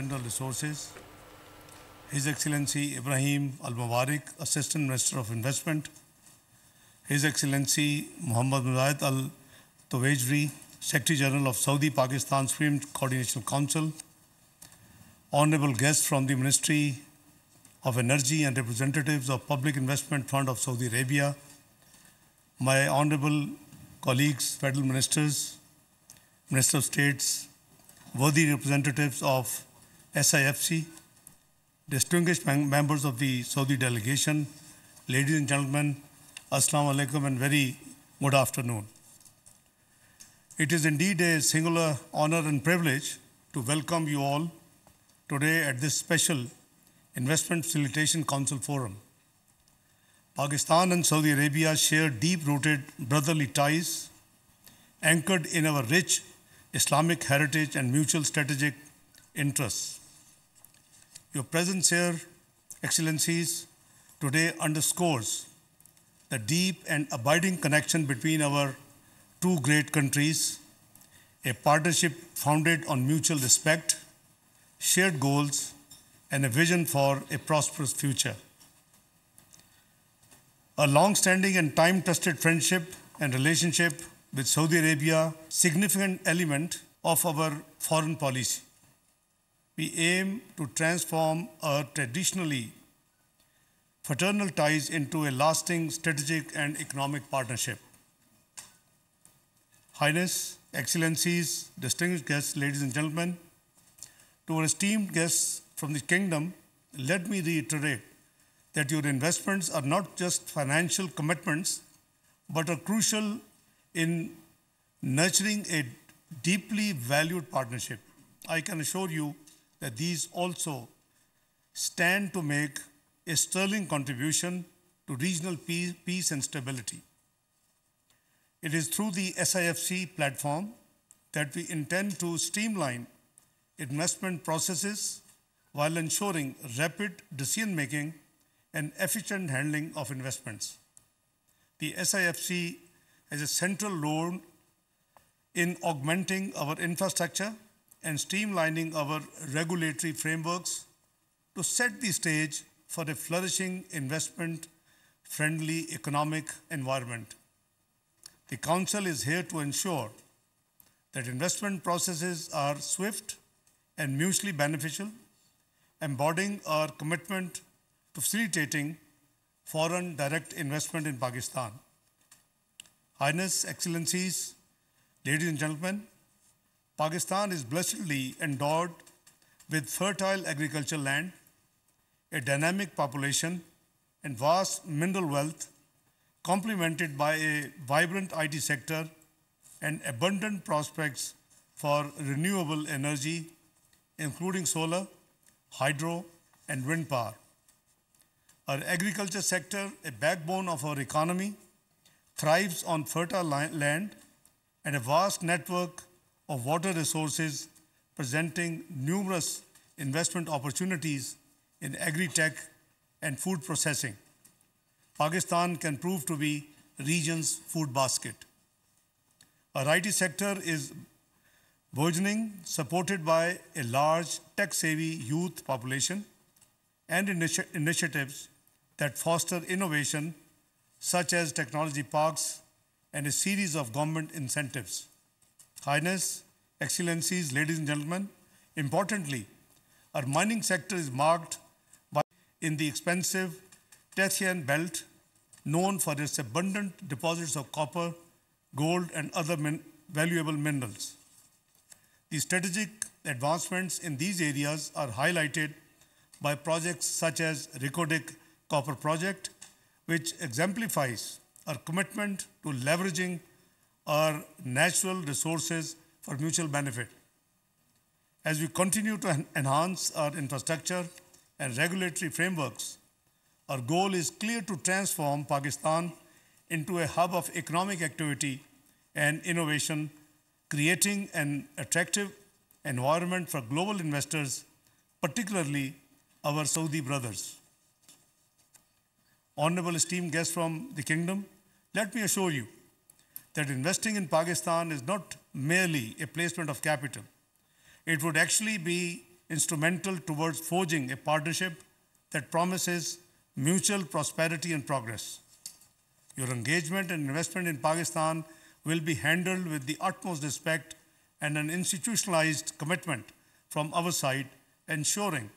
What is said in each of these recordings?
Mineral Resources, His Excellency Ibrahim Al Mubarak, Assistant Minister of Investment, His Excellency Muhammad Muzayed Al Tuwajri, Secretary General of Saudi Pakistan Supreme Coordination Council, honorable guests from the Ministry of Energy and representatives of Public Investment Fund of Saudi Arabia, my honorable colleagues, federal ministers, Minister of States, worthy representatives of SIFC, distinguished members of the Saudi delegation, ladies and gentlemen, Assalamu alaikum and very good afternoon. It is indeed a singular honor and privilege to welcome you all today at this special Investment Facilitation Council Forum. Pakistan and Saudi Arabia share deep-rooted brotherly ties anchored in our rich Islamic heritage and mutual strategic interests. Your presence here, Excellencies, today underscores the deep and abiding connection between our two great countries, a partnership founded on mutual respect, shared goals, and a vision for a prosperous future. A long-standing and time-tested friendship and relationship with Saudi Arabia, significant element of our foreign policy. We aim to transform our traditionally fraternal ties into a lasting strategic and economic partnership. Highness, Excellencies, distinguished guests, ladies and gentlemen, to our esteemed guests from the Kingdom, let me reiterate that your investments are not just financial commitments, but are crucial in nurturing a deeply valued partnership. I can assure you that these also stand to make a sterling contribution to regional peace and stability. It is through the SIFC platform that we intend to streamline investment processes while ensuring rapid decision-making and efficient handling of investments. The SIFC has a central role in augmenting our infrastructure and streamlining our regulatory frameworks to set the stage for a flourishing investment-friendly economic environment. The Council is here to ensure that investment processes are swift and mutually beneficial, embodying our commitment to facilitating foreign direct investment in Pakistan. Highness, Excellencies, ladies and gentlemen, Pakistan is blessedly endowed with fertile agricultural land, a dynamic population, and vast mineral wealth, complemented by a vibrant IT sector and abundant prospects for renewable energy, including solar, hydro, and wind power. Our agriculture sector, a backbone of our economy, thrives on fertile land and a vast network of water resources, presenting numerous investment opportunities in agri-tech and food processing. Pakistan can prove to be region's food basket. Our IT sector is burgeoning, supported by a large tech-savvy youth population and initiatives that foster innovation, such as technology parks and a series of government incentives. Highness, Excellencies, ladies and gentlemen, importantly, our mining sector is marked by in the expensive Tethyan Belt, known for its abundant deposits of copper, gold, and other valuable minerals. The strategic advancements in these areas are highlighted by projects such as Reko Diq Copper Project, which exemplifies our commitment to leveraging our natural resources for mutual benefit. As we continue to enhance our infrastructure and regulatory frameworks, our goal is clear: to transform Pakistan into a hub of economic activity and innovation, creating an attractive environment for global investors, particularly our Saudi brothers. Honorable esteemed guests from the Kingdom, let me assure you that investing in Pakistan is not merely a placement of capital. It would actually be instrumental towards forging a partnership that promises mutual prosperity and progress. Your engagement and investment in Pakistan will be handled with the utmost respect and an institutionalized commitment from our side, ensuring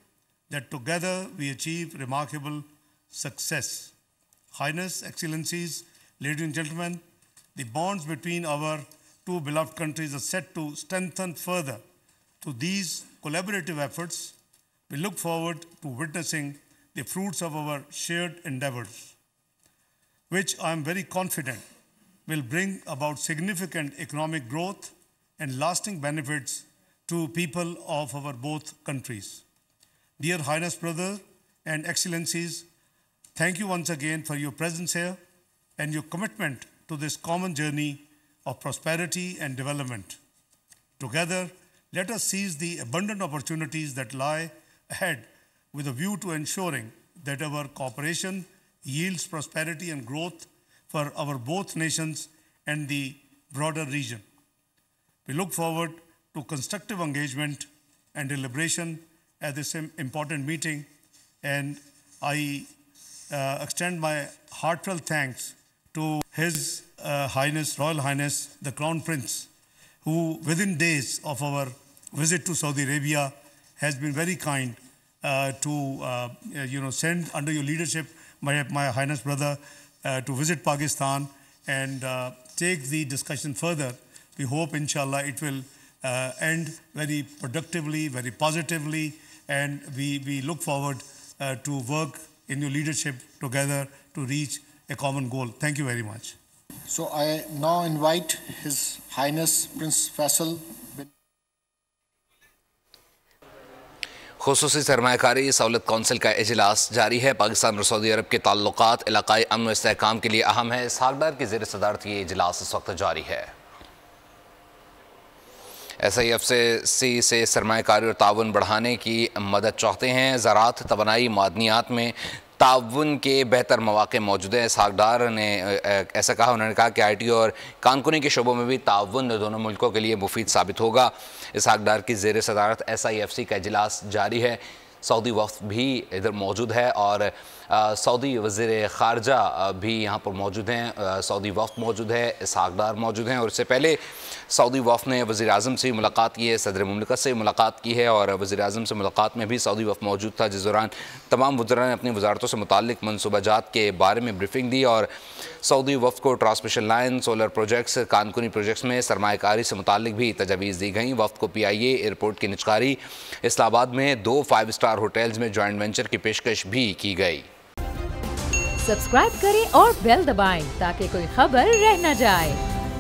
that together we achieve remarkable success. Highness, Excellencies, ladies and gentlemen, the bonds between our two beloved countries are set to strengthen further. To these collaborative efforts, we look forward to witnessing the fruits of our shared endeavors, which I am very confident will bring about significant economic growth and lasting benefits to people of our both countries. Dear Highness Brother and Excellencies, thank you once again for your presence here and your commitment to this common journey of prosperity and development. Together, let us seize the abundant opportunities that lie ahead with a view to ensuring that our cooperation yields prosperity and growth for our both nations and the broader region. We look forward to constructive engagement and deliberation at this important meeting, and I extend my heartfelt thanks to His Highness, Royal Highness, the Crown Prince, who within days of our visit to Saudi Arabia has been very kind to send under your leadership my Highness Brother to visit Pakistan and take the discussion further. We hope, inshallah, it will end very productively, very positively, and we look forward to work in your leadership together to reach a common goal. Thank you very much. So I now invite His Highness Prince Faisal bin खुसूसी सरमायाकारी सहूलत council का इजलास जारी है। पाकिस्तान और Saudi अरब के ताल्लुकात इलाकाई अमन व इस्तेहकाम के लिए अहम है। इसहाकडार की ज़ेर सदारत ये इजलास इस वक्त जारी है। SIFC से सरमायाकारी और ताउन बढ़ाने की मदद चाहते हैं। ज़राअत, तवानाई, मादनियात में ताउन के बेहतर मौक़े मौजूद हैं। इसहाकडार ने ऐसा कहा। उन्होंने कहा कि IT और कानकुनी के शोबों में भी ताउन दोनों मुल्कों के लिए मुफीद साबित होगा। इसहाकडार की ज़ेर सदारत SIFC का इजलास जारी है। सऊदी वफ़द भी इधर मौजूद है और सऊदी वज़ीर ख़ारजा भी यहाँ पर मौजूद हैं। सऊदी वफ़द मौजूद है, इसहाकडार मौजूद हैं और इससे पहले सऊदी वफ़द ने वज़ीर आज़म से मुलाकात की है, सदर मुमलिकत से मुलाकात की है और वज़ीर आज़म से मुलाकात में भी सऊदी वफ़द मौजूद था, जिस दौरान तमाम वज़रा ने अपनी वज़ारतों से मुताल्लिक़ मनसूबाजात के बारे में ब्रीफिंग दी और सऊदी वफ़द को ट्रांसमिशन लाइन, सोलर प्रोजेक्ट्स, कानकुनी प्रोजेक्ट्स में सरमायाकारी से मुताल्लिक़ भी तजावीज़ दी गई। वफ़द को PIA एयरपोर्ट की निजकारी, इस्लामाबाद में 2 5 स्टार होटल्स में जॉइंट वेंचर की पेशकश भी की गई। सब्सक्राइब करें और बेल दबाएं ताकि कोई खबर रह न जाए।